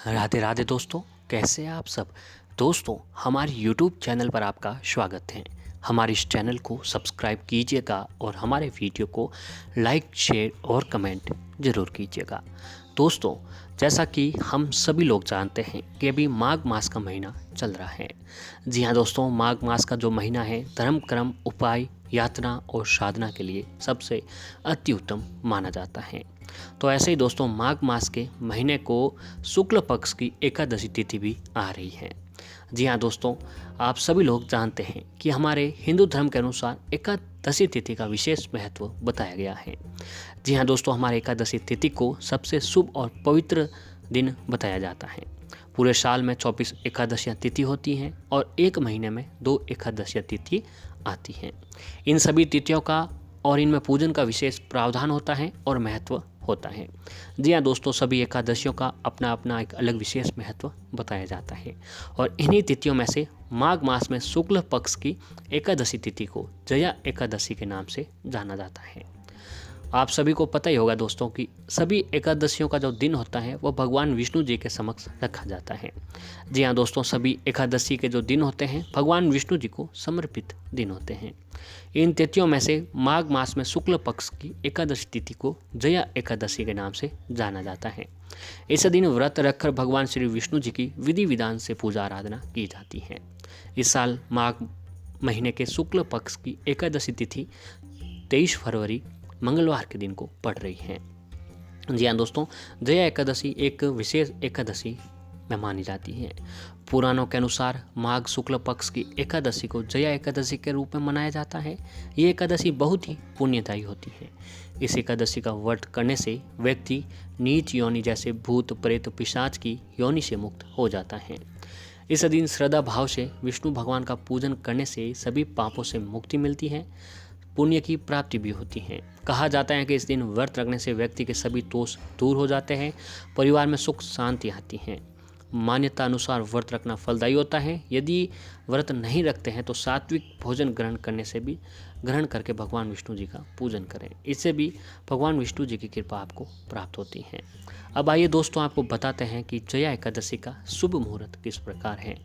राधे राधे दोस्तों, कैसे हैं आप सब। दोस्तों, हमारे YouTube चैनल पर आपका स्वागत है। हमारे इस चैनल को सब्सक्राइब कीजिएगा और हमारे वीडियो को लाइक, शेयर और कमेंट ज़रूर कीजिएगा। दोस्तों, जैसा कि हम सभी लोग जानते हैं कि अभी माघ मास का महीना चल रहा है। जी हाँ दोस्तों, माघ मास का जो महीना है धर्म, कर्म, उपाय, यात्रा और साधना के लिए सबसे अति उत्तम माना जाता है। तो ऐसे ही दोस्तों, माघ मास के महीने को शुक्ल पक्ष की एकादशी तिथि भी आ रही है। जी हाँ दोस्तों, आप सभी लोग जानते हैं कि हमारे हिंदू धर्म के अनुसार एकादशी तिथि का विशेष महत्व बताया गया है। जी हाँ दोस्तों, हमारे एकादशी तिथि को सबसे शुभ और पवित्र दिन बताया जाता है। पूरे साल में 24 एकादशियाँ तिथि होती हैं और एक महीने में 2 एकादशियाँ तिथि आती हैं। इन सभी तिथियों का और इनमें पूजन का विशेष प्रावधान होता है और महत्व होता है। जी हाँ दोस्तों, सभी एकादशियों का अपना अपना एक अलग विशेष महत्व बताया जाता है और इन्हीं तिथियों में से माघ मास में शुक्ल पक्ष की एकादशी तिथि को जया एकादशी के नाम से जाना जाता है। आप सभी को पता ही होगा दोस्तों कि सभी एकादशियों का जो दिन होता है वो भगवान विष्णु जी के समक्ष रखा जाता है। जी हाँ दोस्तों, सभी एकादशी के जो दिन होते हैं भगवान विष्णु जी को समर्पित दिन होते हैं। इन तिथियों में से माघ मास में शुक्ल पक्ष की एकादशी तिथि को जया एकादशी के नाम से जाना जाता है। इस दिन व्रत रखकर भगवान श्री विष्णु जी की विधि विधान से पूजा आराधना की जाती है। इस साल माघ महीने के शुक्ल पक्ष की एकादशी तिथि 23 फरवरी मंगलवार के दिन को पड़ रही है। जी हाँ दोस्तों, जया एकादशी एक विशेष एकादशी में मानी जाती है। पुराणों के अनुसार माघ शुक्ल पक्ष की एकादशी को जया एकादशी के रूप में मनाया जाता है। ये एकादशी बहुत ही पुण्यदायी होती है। इस एकादशी का व्रत करने से व्यक्ति नीच योनि जैसे भूत, प्रेत, पिशाच की योनि से मुक्त हो जाता है। इस दिन श्रद्धा भाव से विष्णु भगवान का पूजन करने से सभी पापों से मुक्ति मिलती है, पुण्य की प्राप्ति भी होती है। कहा जाता है कि इस दिन व्रत रखने से व्यक्ति के सभी दोष दूर हो जाते हैं, परिवार में सुख शांति आती है। मान्यता अनुसार व्रत रखना फलदायी होता है। यदि व्रत नहीं रखते हैं तो सात्विक भोजन ग्रहण करके भगवान विष्णु जी का पूजन करें। इससे भी भगवान विष्णु जी की कृपा आपको प्राप्त होती है। अब आइए दोस्तों, आपको बताते हैं कि जया एकादशी का शुभ मुहूर्त किस प्रकार है।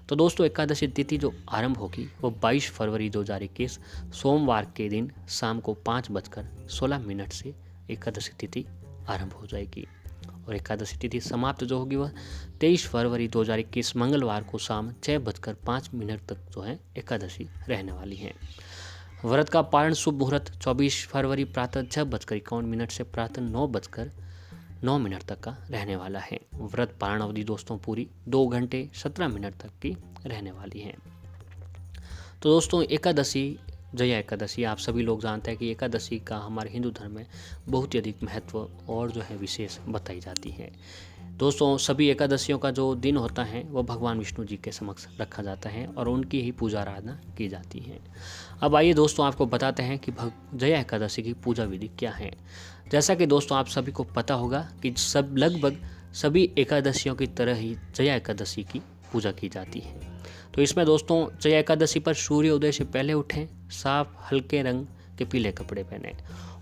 तो दोस्तों, एकादशी तिथि जो आरंभ होगी वो 22 फरवरी 2021 सोमवार के दिन शाम को 5:16 से एकादशी तिथि आरंभ हो जाएगी और एकादशी तिथि समाप्त जो होगी वह 23 फरवरी 2021 मंगलवार को शाम 6:05 तक जो है एकादशी रहने वाली है। व्रत का पारण शुभ मुहूर्त 24 फरवरी प्रातः 6:51 से प्रातः 9:09 तक का रहने वाला है। व्रत पारण अवधि दोस्तों पूरी 2 घंटे 17 मिनट तक की रहने वाली है। तो दोस्तों, जया एकादशी आप सभी लोग जानते हैं कि एकादशी का हमारे हिंदू धर्म में बहुत ही अधिक महत्व और जो है विशेष बताई जाती है। दोस्तों, सभी एकादशियों का जो दिन होता है वह भगवान विष्णु जी के समक्ष रखा जाता है और उनकी ही पूजा आराधना की जाती है। अब आइए दोस्तों, आपको बताते हैं कि जया एकादशी की पूजा विधि क्या है। जैसा कि दोस्तों आप सभी को पता होगा कि लगभग सभी एकादशियों की तरह ही जया एकादशी की पूजा की जाती है। तो इसमें दोस्तों, जया एकादशी पर सूर्य उदय से पहले उठें, साफ हल्के रंग के पीले कपड़े पहने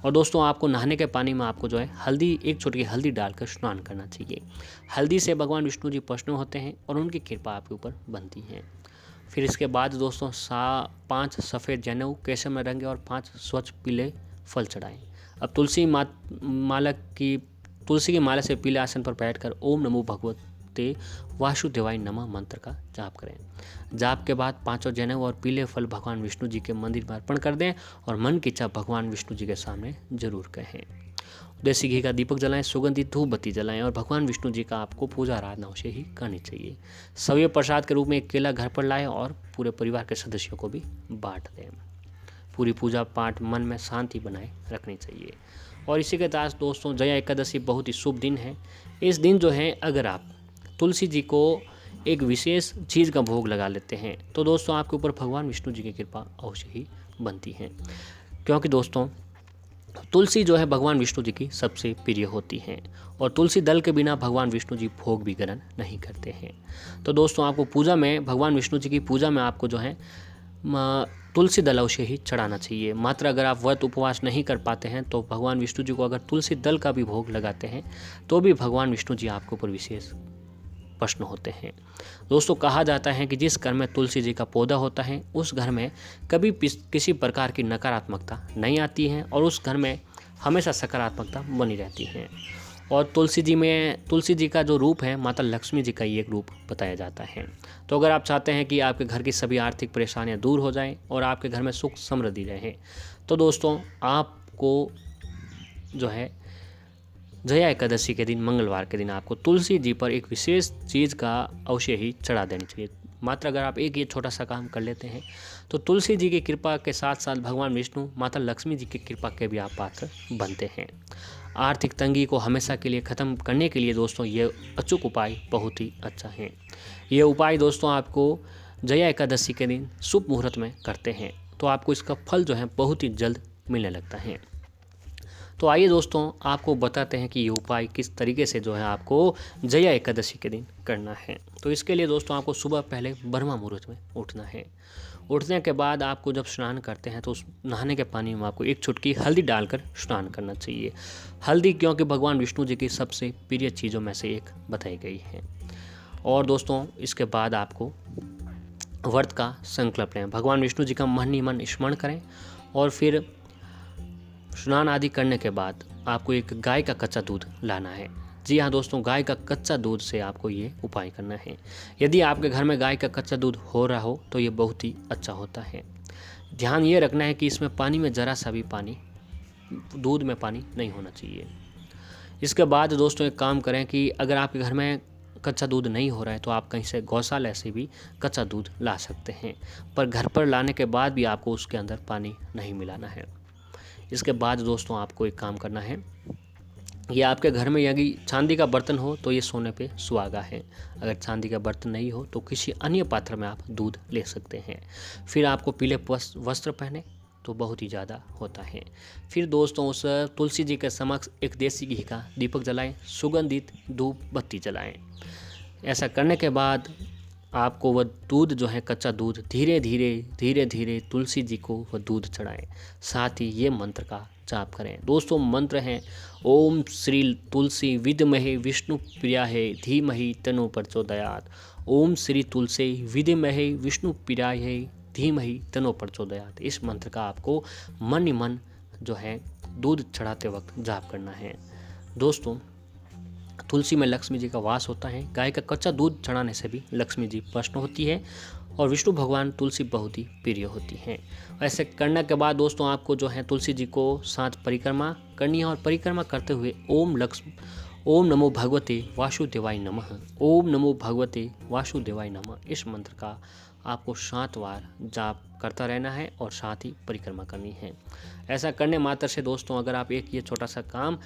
और दोस्तों आपको नहाने के पानी में आपको जो है एक चुटकी हल्दी डालकर स्नान करना चाहिए। हल्दी से भगवान विष्णु जी प्रसन्न होते हैं और उनकी कृपा आपके ऊपर बनती है। फिर इसके बाद दोस्तों 5 सफ़ेद जनेऊ केसर में रंगे और 5 स्वच्छ पीले फल चढ़ाएं। अब तुलसी की माला से पीले आसन पर बैठकर ओम नमो भगवते वासुदेवाय नमः मंत्र का जाप करें। जाप के बाद 5 जनेऊ और पीले फल भगवान विष्णु जी के मंदिर में अर्पण कर दें और मन की इच्छा भगवान विष्णु जी के सामने जरूर कहें। देसी घी का दीपक जलाएं, सुगंधित धूप बत्ती जलाएं और भगवान विष्णु जी का आपको पूजा आराधना से ही करनी चाहिए। सवय प्रसाद के रूप में एक केला घर पर लाएं और पूरे परिवार के सदस्यों को भी बांट दें। पूरी पूजा पाठ मन में शांति बनाए रखनी चाहिए। और इसी के साथ दोस्तों, जया एकादशी बहुत ही शुभ दिन है। इस दिन जो है अगर आप तुलसी जी को एक विशेष चीज़ का भोग लगा लेते हैं तो दोस्तों आपके ऊपर भगवान विष्णु जी की कृपा अवश्य ही बनती है, क्योंकि दोस्तों तुलसी जो है भगवान विष्णु जी की सबसे प्रिय होती है और तुलसी दल के बिना भगवान विष्णु जी भोग भी ग्रहण नहीं करते हैं। तो दोस्तों आपको पूजा में भगवान विष्णु जी की पूजा में आपको जो है तुलसी दल अवश्य ही चढ़ाना चाहिए। मात्र अगर आप व्रत उपवास नहीं कर पाते हैं तो भगवान विष्णु जी को अगर तुलसी दल का भी भोग लगाते हैं तो भी भगवान विष्णु जी आपके ऊपर विशेष प्रश्न होते हैं। दोस्तों कहा जाता है कि जिस घर में तुलसी जी का पौधा होता है उस घर में कभी किसी प्रकार की नकारात्मकता नहीं आती है और उस घर में हमेशा सकारात्मकता बनी रहती है। और तुलसी जी का जो रूप है माता लक्ष्मी जी का ही एक रूप बताया जाता है। तो अगर आप चाहते हैं कि आपके घर की सभी आर्थिक परेशानियां दूर हो जाएं और आपके घर में सुख समृद्धि रहे, तो दोस्तों आपको जो है जया एकादशी के दिन, मंगलवार के दिन आपको तुलसी जी पर एक विशेष चीज़ का अवश्य ही चढ़ा देनी चाहिए। मात्र अगर आप एक ये छोटा सा काम कर लेते हैं तो तुलसी जी की कृपा के साथ साथ भगवान विष्णु, माता लक्ष्मी जी की कृपा के भी आप पात्र बनते हैं। आर्थिक तंगी को हमेशा के लिए ख़त्म करने के लिए दोस्तों ये अचूक उपाय बहुत ही अच्छा है। ये उपाय दोस्तों आपको जया एकादशी के दिन शुभ मुहूर्त में करते हैं तो आपको इसका फल जो है बहुत ही जल्द मिलने लगता है। तो आइए दोस्तों आपको बताते हैं कि ये उपाय किस तरीके से जो है आपको जया एकादशी के दिन करना है। तो इसके लिए दोस्तों आपको सुबह पहले ब्रह्म मुहूर्त में उठना है। उठने के बाद आपको जब स्नान करते हैं तो उस नहाने के पानी में आपको एक चुटकी हल्दी डालकर स्नान करना चाहिए। हल्दी क्योंकि भगवान विष्णु जी की सबसे प्रिय चीज़ों में से एक बताई गई है। और दोस्तों इसके बाद आपको व्रत का संकल्प लें, भगवान विष्णु जी का मन ही मन स्मरण करें और फिर स्नान आदि करने के बाद आपको एक गाय का कच्चा दूध लाना है। जी हाँ दोस्तों, गाय का कच्चा दूध से आपको ये उपाय करना है। यदि आपके घर में गाय का कच्चा दूध हो रहा हो तो ये बहुत ही अच्छा होता है। ध्यान ये रखना है कि इसमें पानी में ज़रा सा भी दूध में पानी नहीं होना चाहिए। इसके बाद दोस्तों एक काम करें कि अगर आपके घर में कच्चा दूध नहीं हो रहा है तो आप कहीं से गौशाला से भी कच्चा दूध ला सकते हैं, पर घर पर लाने के बाद भी आपको उसके अंदर पानी नहीं मिलाना है। इसके बाद दोस्तों आपको एक काम करना है, ये आपके घर में यदि चांदी का बर्तन हो तो ये सोने पे सुहागा है। अगर चांदी का बर्तन नहीं हो तो किसी अन्य पात्र में आप दूध ले सकते हैं। फिर आपको पीले वस्त्र पहने तो बहुत ही ज़्यादा होता है। फिर दोस्तों उस तुलसी जी के समक्ष एक देसी घी का दीपक जलाएं, सुगंधित धूप बत्ती जलाएं। ऐसा करने के बाद आपको वह दूध जो है कच्चा दूध धीरे धीरे तुलसी जी को वह दूध चढ़ाएं। साथ ही ये मंत्र का जाप करें। दोस्तों मंत्र है ओम श्री तुलसी विद्महे विष्णु प्रियाहे धीमहि तन्नो प्रचोदयात्। ओम श्री तुलसी विद्महे विष्णु प्रियाहे धीमहि तन्नो प्रचोदयात्। इस मंत्र का आपको मन ही मन जो है दूध चढ़ाते वक्त जाप करना है। दोस्तों तुलसी में लक्ष्मी जी का वास होता है। गाय का कच्चा दूध चढ़ाने से भी लक्ष्मी जी प्रसन्न होती है और विष्णु भगवान तुलसी बहुत ही प्रिय होती हैं। ऐसे करने के बाद दोस्तों आपको जो है तुलसी जी को साथ परिक्रमा करनी है और परिक्रमा करते हुए ओम नमो भगवते वासुदेवाय नमः, ओम नमो भगवते वासुदेवाय नमः इस मंत्र का आपको 7 बार जाप करता रहना है और साथ ही परिक्रमा करनी है। ऐसा करने मात्र से दोस्तों अगर आप एक ये छोटा सा काम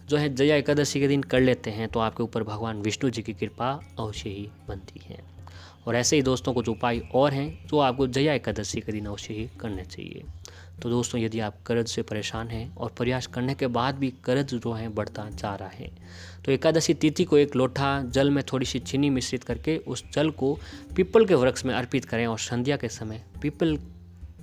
जो है जया एकादशी के दिन कर लेते हैं तो आपके ऊपर भगवान विष्णु जी की कृपा अवश्य ही बनती है। और ऐसे ही दोस्तों कुछ उपाय और हैं जो आपको जया एकादशी के दिन अवश्य ही करने चाहिए। तो दोस्तों यदि आप कर्ज से परेशान हैं और प्रयास करने के बाद भी कर्ज जो है बढ़ता जा रहा है तो एकादशी तिथि को एक लोटा जल में थोड़ी सी चीनी मिश्रित करके उस जल को पीपल के वृक्ष में अर्पित करें और संध्या के समय पीपल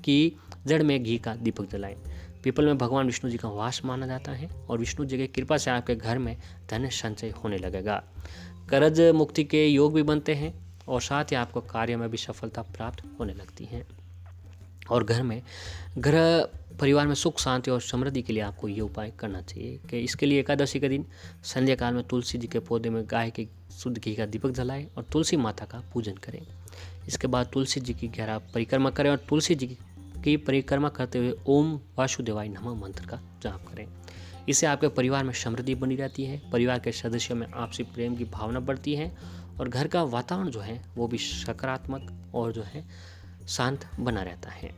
की जड़ में घी का दीपक जलाएं। पीपल में भगवान विष्णु जी का वास माना जाता है और विष्णु जी की कृपा से आपके घर में धन संचय होने लगेगा। कर्ज मुक्ति के योग भी बनते हैं और साथ ही आपको कार्य में भी सफलता प्राप्त होने लगती है। और घर परिवार में सुख शांति और समृद्धि के लिए आपको ये उपाय करना चाहिए कि इसके लिए एकादशी के दिन संध्या काल में तुलसी जी के पौधे में गाय के शुद्ध घी का दीपक जलाएं और तुलसी माता का पूजन करें। इसके बाद तुलसी जी की गहरा परिक्रमा करें और तुलसी जी की परिक्रमा करते हुए ओम वासुदेवाय नमः मंत्र का जाप करें। इससे आपके परिवार में समृद्धि बनी रहती है, परिवार के सदस्यों में आपसी प्रेम की भावना बढ़ती है और घर का वातावरण जो है वो भी सकारात्मक और जो है शांत बना रहता है।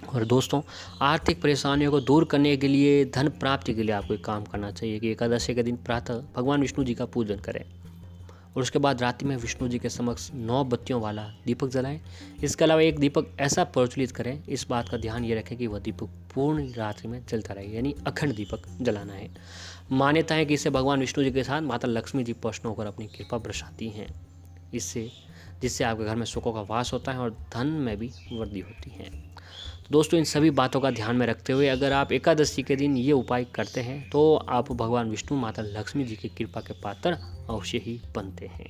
और दोस्तों आर्थिक परेशानियों को दूर करने के लिए, धन प्राप्ति के लिए आपको एक काम करना चाहिए कि एकादशी के दिन प्रातः भगवान विष्णु जी का पूजन करें और उसके बाद रात्रि में विष्णु जी के समक्ष 9 बत्तियों वाला दीपक जलाएं। इसके अलावा एक दीपक ऐसा प्रज्वलित करें, इस बात का ध्यान ये रखें कि वह दीपक पूर्ण रात्रि में जलता रहे, यानी अखंड दीपक जलाना है। मान्यता है कि इससे भगवान विष्णु जी के साथ माता लक्ष्मी जी प्रसन्न होकर अपनी कृपा बरसाती हैं, जिससे आपके घर में सुखों का वास होता है और धन में भी वृद्धि होती है। दोस्तों इन सभी बातों का ध्यान में रखते हुए अगर आप एकादशी के दिन ये उपाय करते हैं तो आप भगवान विष्णु, माता लक्ष्मी जी की कृपा के पात्र अवश्य ही बनते हैं।